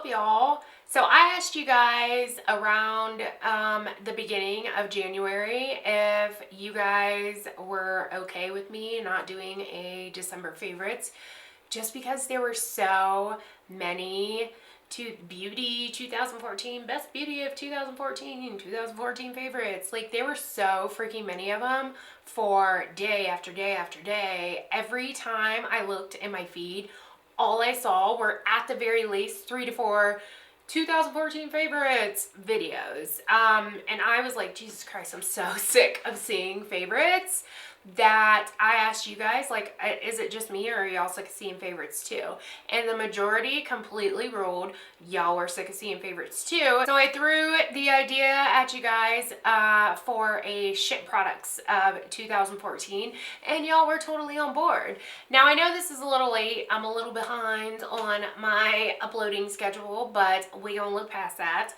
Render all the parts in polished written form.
up, y'all? So I asked you guys around the beginning of January if you guys were okay with me not doing a December favorites, just because there were so many beauty 2014, best beauty of 2014 favorites. Like, there were so freaking many of them for day after day after day. Every time I looked in my feed, all I saw were at the very least 3 to 4 2014 favorites videos. And I was like, Jesus Christ, I'm so sick of seeing favorites that I asked you guys, like, is it just me or are y'all sick of seeing favorites too? And the majority completely ruled y'all were sick of seeing favorites too. So I threw the idea at you guys for a shit products of 2014, and y'all were totally on board. Now I know this is a little late. I'm a little behind on my uploading schedule, but we gonna look past that.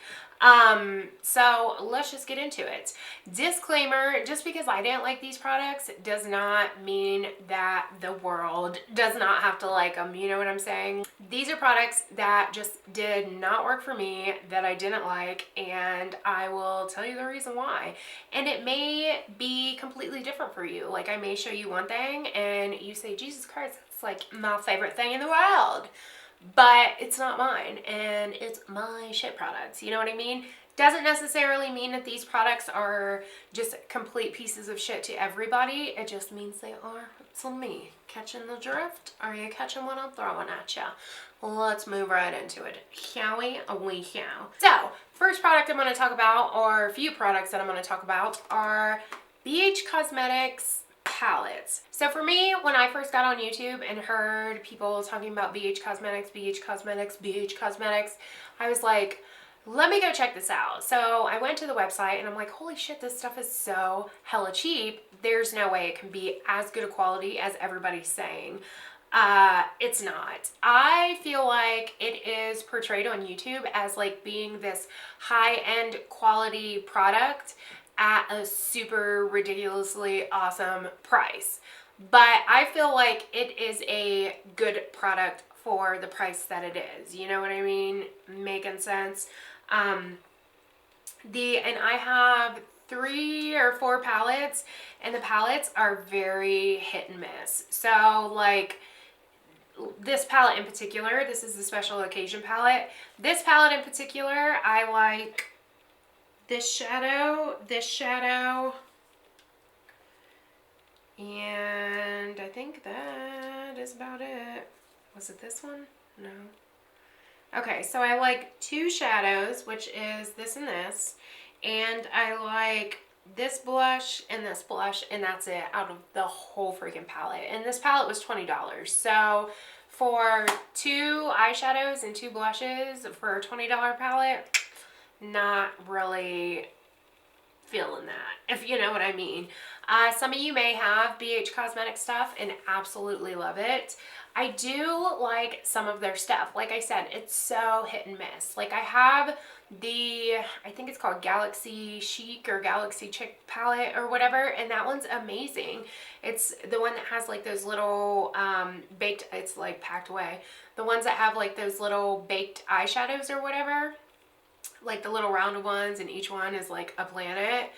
So let's just get into it. Disclaimer, just because I didn't like these products does not mean that the world does not have to like them. You know what I'm saying? These are products that just did not work for me, that I didn't like, and I will tell you the reason why. And it may be completely different for you. Like, I may show you one thing and you say, Jesus Christ, it's like my favorite thing in the world. But it's not mine, and it's my shit products. You know what I mean? Doesn't necessarily mean that these products are just complete pieces of shit to everybody. It just means they are to me. Catching the drift? Are you catching what I'm throwing at you? Let's move right into it. Shall we? We shall. So, first product I'm going to talk about, or a few products that I'm going to talk about, are BH Cosmetics palettes. So for me, when I first got on YouTube and heard people talking about BH Cosmetics, I was like, let me go check this out. So I went to the website and I'm like, holy shit, this stuff is so hella cheap. There's no way it can be as good a quality as everybody's saying. It's not. I feel like it is portrayed on YouTube as like being this high-end quality product at a super ridiculously awesome price. But I feel like it is a good product for the price that it is. You know what I mean? Making sense. And I have 3 or 4 palettes, and the palettes are very hit and miss. So like this palette in particular, this is the special occasion palette. This palette in particular, I like this shadow, and I think that is about it. Was it this one? No. Okay, so I like 2 shadows, which is this, and I like this blush, and that's it out of the whole freaking palette. And this palette was $20. So for 2 eyeshadows and 2 blushes for a $20 palette, not really feeling that, if you know what I mean. Some of you may have BH Cosmetic stuff and absolutely love it. I do like some of their stuff. Like I said, it's so hit and miss. Like, I have I think it's called Galaxy Chic or Galaxy Chic palette or whatever, and that one's amazing. It's the one that has like those little baked, it's like packed away. The ones that have like those little baked eyeshadows or whatever, like the little rounded ones, and each one is like a planet.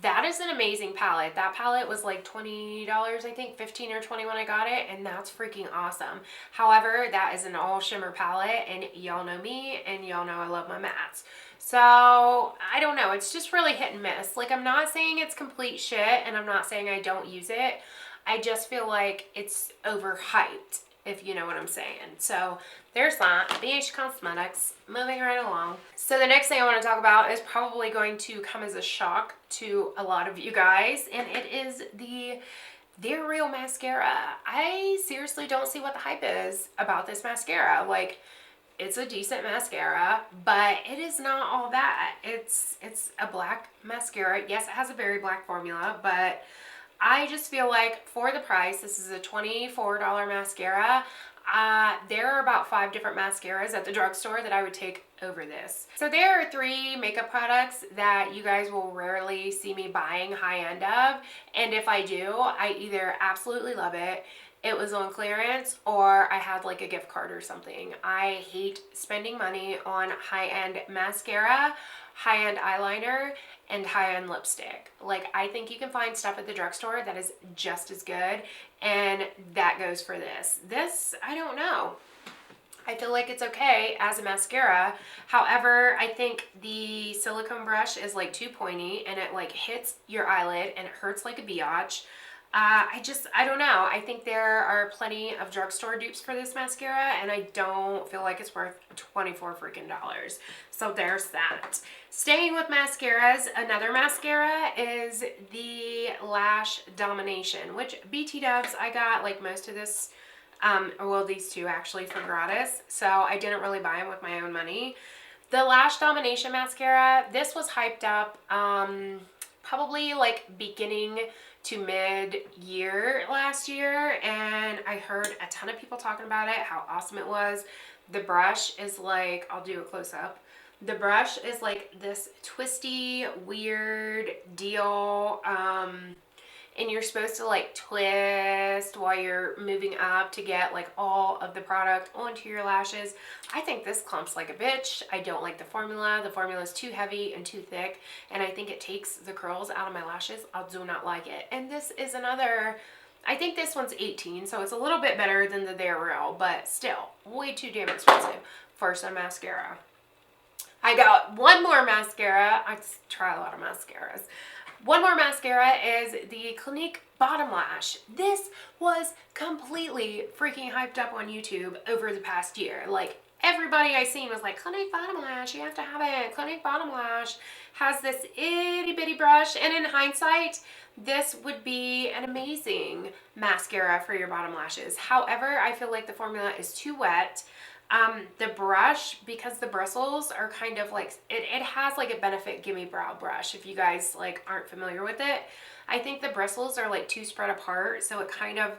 That is an amazing palette. That palette was like $20, I think, 15 or 20 when I got it, and that's freaking awesome. However, that is an all shimmer palette, and y'all know me, and y'all know I love my mattes. So, I don't know. It's just really hit and miss. Like, I'm not saying it's complete shit, and I'm not saying I don't use it. I just feel like it's overhyped, if you know what I'm saying. So there's that. BH Cosmetics. Moving right along. So the next thing I want to talk about is probably going to come as a shock to a lot of you guys, and it is the They're Real mascara. I seriously don't see what the hype is about this mascara. Like, it's a decent mascara, but it is not all that. It's a black mascara. Yes, it has a very black formula, but I just feel like for the price, this is a $24 mascara. There are about 5 different mascaras at the drugstore that I would take over this. So there are 3 makeup products that you guys will rarely see me buying high end of, and if I do, I either absolutely love it, it was on clearance, or I had like a gift card or something. I hate spending money on high-end mascara, high-end eyeliner, and high-end lipstick. Like, I think you can find stuff at the drugstore that is just as good, and that goes for this. This, I don't know. I feel like it's okay as a mascara. However, I think the silicone brush is like too pointy, and it like hits your eyelid and it hurts like a biatch. I don't know. I think there are plenty of drugstore dupes for this mascara, and I don't feel like it's worth 24 freaking dollars. So there's that. Staying with mascaras, another mascara is the Lash Domination, which BT Dubs, I got like most of this, well, these two actually for gratis. So I didn't really buy them with my own money. The Lash Domination mascara, this was hyped up, probably like beginning to mid-year last year, and I heard a ton of people talking about it, how awesome it was. The brush is like, I'll do a close-up. The brush is like this twisty, weird deal, and you're supposed to like twist while you're moving up to get like all of the product onto your lashes. I think this clumps like a bitch. I don't like the formula. The formula is too heavy and too thick, and I think it takes the curls out of my lashes. I do not like it. And this is another, I think this one's 18, so it's a little bit better than the They're Real, but still way too damn expensive for some mascara. I got one more mascara. I try a lot of mascaras. One more mascara is the Clinique Bottom Lash. This was completely freaking hyped up on YouTube over the past year. Like, everybody I seen was like, Clinique Bottom Lash, you have to have it. Clinique Bottom Lash has this itty bitty brush, and in hindsight, this would be an amazing mascara for your bottom lashes. However, I feel like the formula is too wet. The brush, because the bristles are kind of like, it has like a Benefit Gimme Brow brush, if you guys like aren't familiar with it. I think the bristles are like too spread apart, so it kind of,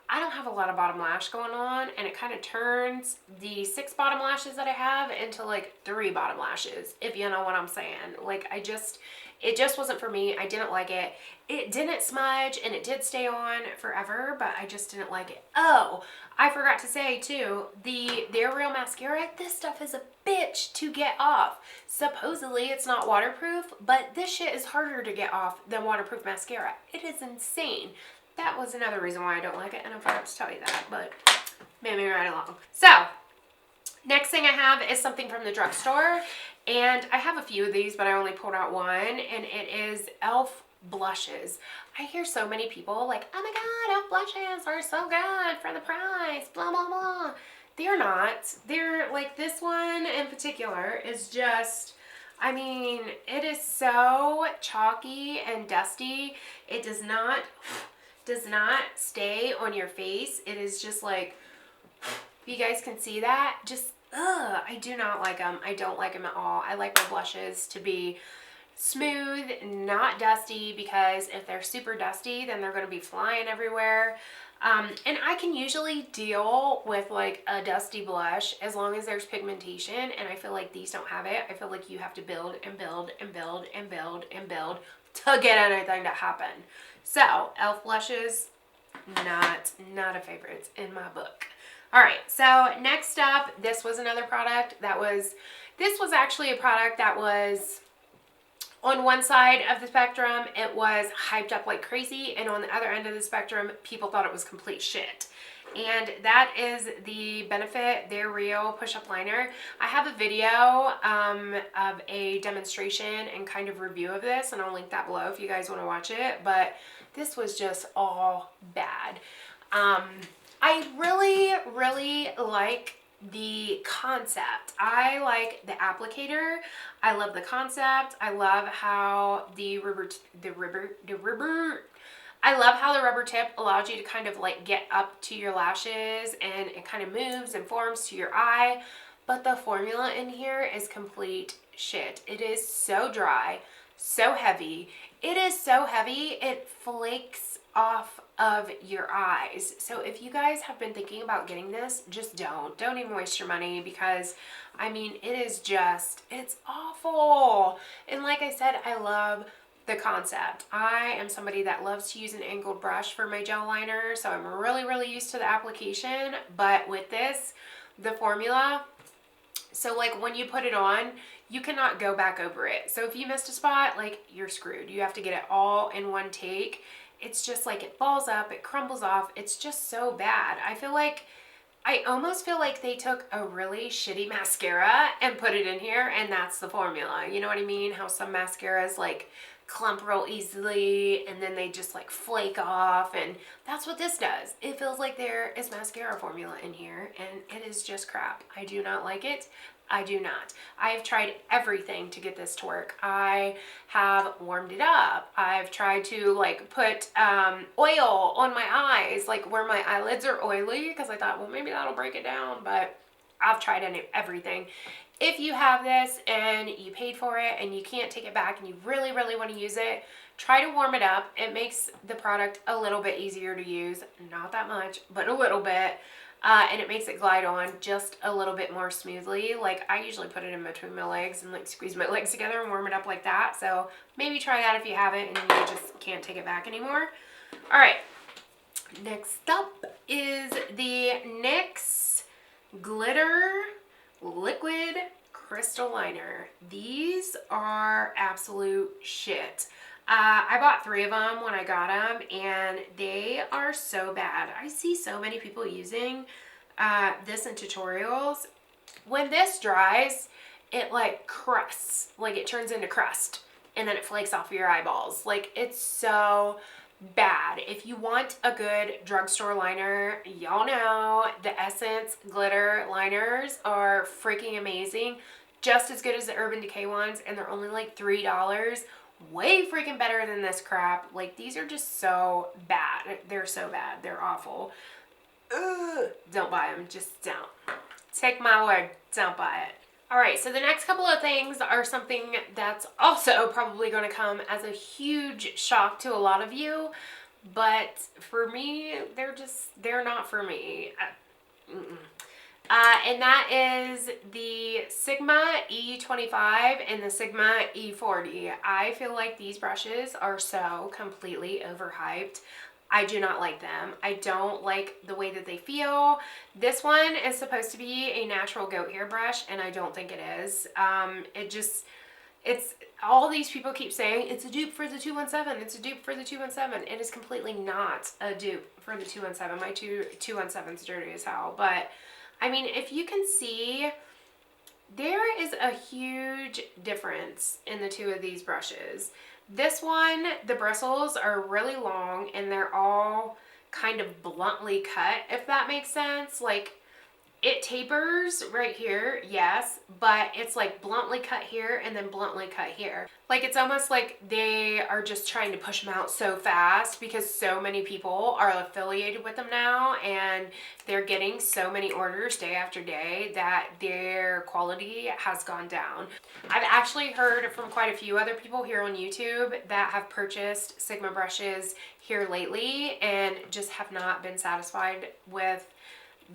I don't have a lot of bottom lash going on, and it kind of turns the 6 bottom lashes that I have into like 3 bottom lashes, if you know what I'm saying. Like, it just wasn't for me. I didn't like it. It didn't smudge, and it did stay on forever, but I just didn't like it. Oh, I forgot to say too, the They're Real mascara, this stuff is a bitch to get off. Supposedly it's not waterproof, but this shit is harder to get off than waterproof mascara. It is insane. That was another reason why I don't like it, and I forgot to tell you that, but maybe right along. So, next thing I have is something from the drugstore, and I have a few of these, but I only pulled out one, and it is e.l.f. blushes. I hear so many people like, oh my god, e.l.f. blushes are so good for the price, blah, blah, blah. They're not. They're like, this one in particular is just, I mean, it is so chalky and dusty. It does not stay on your face. It is just like, if you guys can see that, just, I do not like them. I don't like them at all. I like my blushes to be smooth, not dusty, because if they're super dusty, then they're going to be flying everywhere. And I can usually deal with like a dusty blush as long as there's pigmentation, and I feel like these don't have it. I feel like you have to build and build and build and build and build to get anything to happen. So, e.l.f. blushes, not a favorite in my book. Alright, so next up, this was another product that was, this was actually a product that was, on one side of the spectrum, it was hyped up like crazy, and on the other end of the spectrum, people thought it was complete shit. And that is the Benefit They're Real Push-Up Liner. I have a video of a demonstration and kind of review of this, and I'll link that below if you guys want to watch it, but this was just all bad. I really like the concept. I like the applicator. I love the concept. I love how the rubber tip allows you to kind of like get up to your lashes, and it kind of moves and forms to your eye. But the formula in here is complete shit. It is so dry, so heavy. It is so heavy, it flakes off of your eyes. So if you guys have been thinking about getting this, just don't even waste your money, because I mean, it is just, it's awful. And like I said, I love the concept. I am somebody that loves to use an angled brush for my gel liner, so I'm really used to the application. But with this, the formula, so like when you put it on, you cannot go back over it. So if you missed a spot, like you're screwed. You have to get it all in one take. It's just like it balls up, it crumbles off. It's just so bad. I almost feel like they took a really shitty mascara and put it in here, and that's the formula. You know what I mean? How some mascaras like clump real easily and then they just like flake off, and that's what this does. It feels like there is mascara formula in here, and it is just crap. I do not like it. I do not. I've tried everything to get this to work. I have warmed it up. I've tried to like put oil on my eyes, like where my eyelids are oily, because I thought, well, maybe that'll break it down, but I've tried everything. If you have this and you paid for it and you can't take it back and you really want to use it, try to warm it up. It makes the product a little bit easier to use. Not that much, but a little bit. And it makes it glide on just a little bit more smoothly. Like I usually put it in between my legs and like squeeze my legs together and warm it up like that. So maybe try that if you haven't and you just can't take it back anymore. All right, next up is the NYX Glitter Liquid Crystal Liner. These are absolute shit. I bought 3 of them when I got them, and they are so bad. I see so many people using this in tutorials. When this dries, it like crusts, like it turns into crust, and then it flakes off your eyeballs. Like it's so bad. If you want a good drugstore liner, y'all know the Essence glitter liners are freaking amazing. Just as good as the Urban Decay ones, and they're only like $3. Way freaking better than this crap. Like these are just so bad. They're so bad. They're awful. Ugh. Don't buy them. Just don't. Take my word. Don't buy it. Alright, so the next couple of things are something that's also probably going to come as a huge shock to a lot of you, but for me, they're not for me. And that is the Sigma E25 and the Sigma E40. I feel like these brushes are so completely overhyped. I do not like them. I don't like the way that they feel. This one is supposed to be a natural goat hair brush, and I don't think it is. It's all these people keep saying it's a dupe for the 217. It's a dupe for the 217. It is completely not a dupe for the 217. My 217's dirty as hell. But I mean, if you can see, there is a huge difference in the two of these brushes. This one, the bristles are really long and they're all kind of bluntly cut, if that makes sense. Like it tapers right here, yes, but it's like bluntly cut here and then bluntly cut here. Like it's almost like they are just trying to push them out so fast because so many people are affiliated with them now and they're getting so many orders day after day that their quality has gone down. I've actually heard from quite a few other people here on YouTube that have purchased Sigma brushes here lately and just have not been satisfied with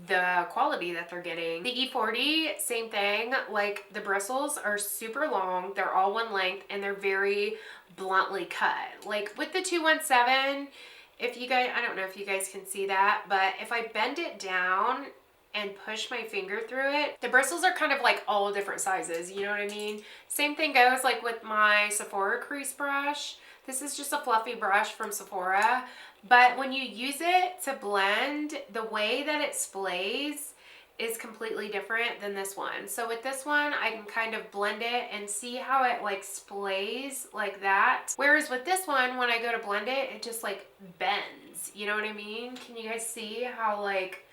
the quality that they're getting. The E40, same thing. Like the bristles are super long, they're all one length, and they're very bluntly cut. Like with the 217, if you guys, I don't know if you guys can see that, but if I bend it down and push my finger through it, the bristles are kind of like all different sizes, you know what I mean? Same thing goes like with my Sephora crease brush. This is just a fluffy brush from Sephora, but when you use it to blend, the way that it splays is completely different than this one. So with this one, I can kind of blend it and see how it like splays like that. Whereas with this one, when I go to blend it, it just like bends. You know what I mean? Can you guys see how like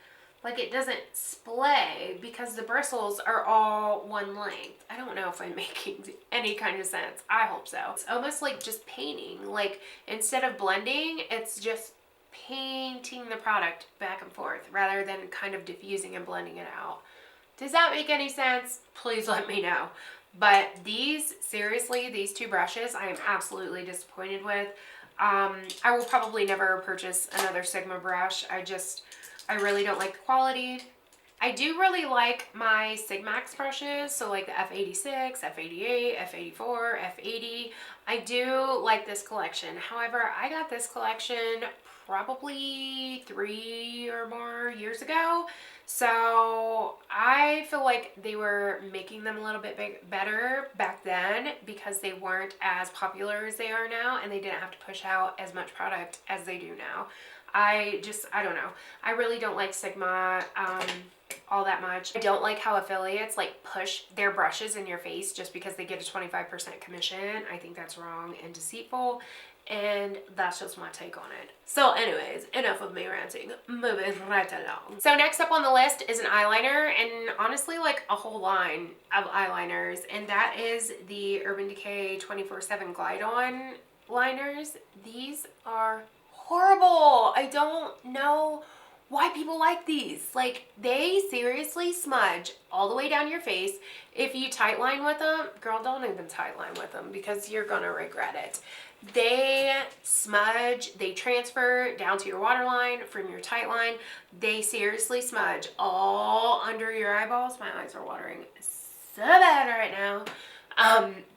it doesn't splay because the bristles are all one length. I don't know if I'm making any kind of sense. I hope so. It's almost like just painting. Like instead of blending, it's just painting the product back and forth rather than kind of diffusing and blending it out. Does that make any sense? Please let me know. But these, seriously, these two brushes I am absolutely disappointed with. I will probably never purchase another Sigma brush. I really don't like the quality. I do really like my Sigmax brushes, so like the F86, F88, F84, F80. I do like this collection. However, I got this collection probably 3 or more years ago. So I feel like they were making them a little bit better back then because they weren't as popular as they are now, and they didn't have to push out as much product as they do now. I don't know. I really don't like Sigma all that much. I don't like how affiliates like push their brushes in your face just because they get a 25% commission. I think that's wrong and deceitful. And that's just my take on it. So anyways, enough of me ranting. Moving right along. So next up on the list is an eyeliner, and honestly like a whole line of eyeliners, and that is the Urban Decay 24/7 Glide On liners. These are horrible. I don't know why people like these. Like, they seriously smudge all the way down your face. If you tight line with them, girl, don't even tight line with them because you're gonna regret it. They smudge, they transfer down to your waterline from your tight line. They seriously smudge all under your eyeballs. My eyes are watering so bad right now.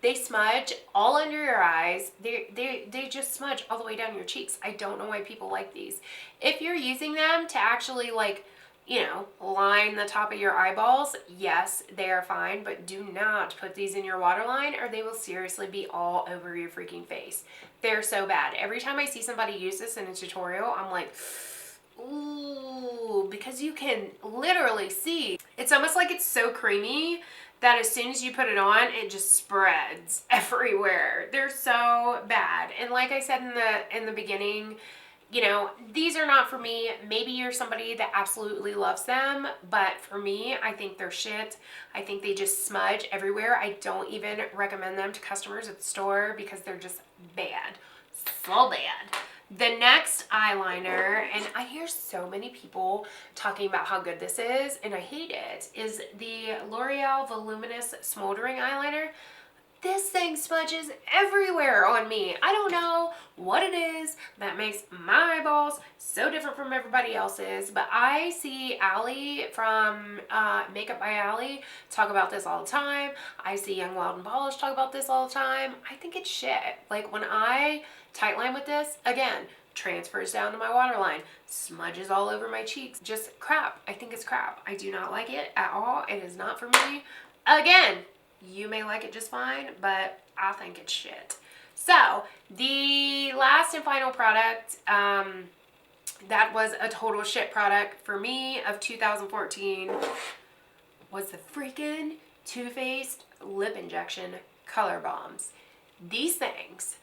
They smudge all under your eyes. They just smudge all the way down your cheeks. I don't know why people like these. If you're using them to actually, like, you know, line the top of your eyeballs, yes, they are fine, but do not put these in your waterline or they will seriously be all over your freaking face. They're so bad. Every time I see somebody use this in a tutorial, I'm like, ooh, because you can literally see. It's almost like it's so creamy that as soon as you put it on, it just spreads everywhere. They're so bad. And like I said in the beginning, you know, these are not for me. Maybe you're somebody that absolutely loves them, but for me, I think they're shit. I think they just smudge everywhere. I don't even recommend them to customers at the store because they're just bad. So bad. The next eyeliner, and I hear so many people talking about how good this is, and I hate it, is the L'Oreal Voluminous Smoldering Eyeliner. This thing smudges everywhere on me. I don't know what it is that makes my eyeballs so different from everybody else's, but I see Allie from Makeup by Allie talk about this all the time. I see Young, Wild, and Polish talk about this all the time. I think it's shit. Like, when I tight line with this, again, transfers down to my waterline, smudges all over my cheeks. Just crap. I think it's crap. I do not like it at all. It is not for me. Again, you may like it just fine, but I think it's shit. So the last and final product that was a total shit product for me of 2014 was the freaking Too Faced Lip Injection Color Bombs. These things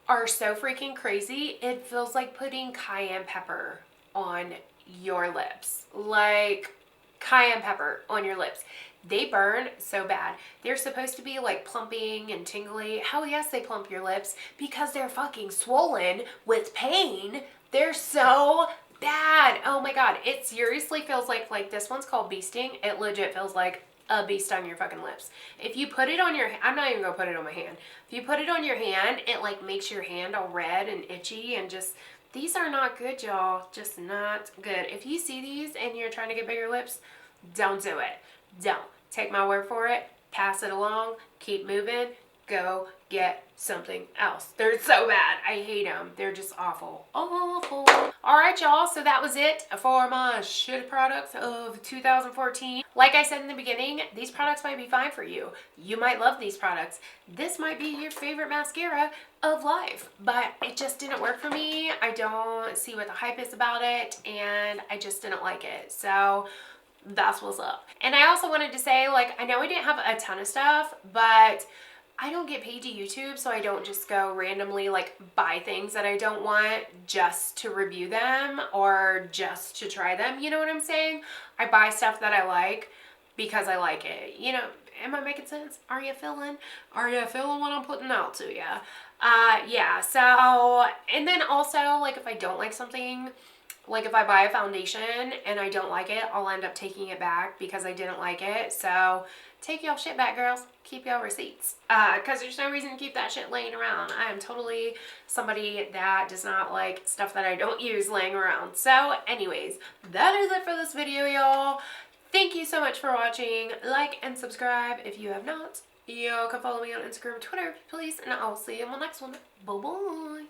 are so freaking crazy. It feels like putting cayenne pepper on your lips. Like cayenne pepper on your lips. They burn so bad. They're supposed to be like plumping and tingly. Hell yes, they plump your lips because they're fucking swollen with pain. They're so bad. Oh my god. It seriously feels like this one's called Bee Sting. It legit feels like a bee stung your fucking lips. If you put it on your, I'm not even gonna put it on my hand. If you put it on your hand, it like makes your hand all red and itchy and just, these are not good, y'all. Just not good. If you see these and you're trying to get bigger lips, don't do it. Don't. Take my word for it. Pass it along. Keep moving. Go get something else. They're so bad. I hate them. They're just awful. Awful. Alright, y'all. So that was it for my shit products of 2014. Like I said in the beginning, these products might be fine for you. You might love these products. This might be your favorite mascara of life, but it just didn't work for me. I don't see what the hype is about it, and I just didn't like it. So that's what's up. And I also wanted to say, like, I know I didn't have a ton of stuff, but I don't get paid to YouTube, so I don't just go randomly like buy things that I don't want just to review them or just to try them. You know what I'm saying? I buy stuff that I like because I like it. You know, am I making sense? Are you feeling what I'm putting out to you? Yeah, so, and then also, like, if I don't like something, like if I buy a foundation and I don't like it, I'll end up taking it back because I didn't like it. So take y'all shit back, girls. Keep y'all receipts. Because there's no reason to keep that shit laying around. I am totally somebody that does not like stuff that I don't use laying around. So anyways, that is it for this video, y'all. Thank you so much for watching. Like and subscribe if you have not. You can follow me on Instagram and Twitter, please, and I'll see you in my next one. Bye-bye.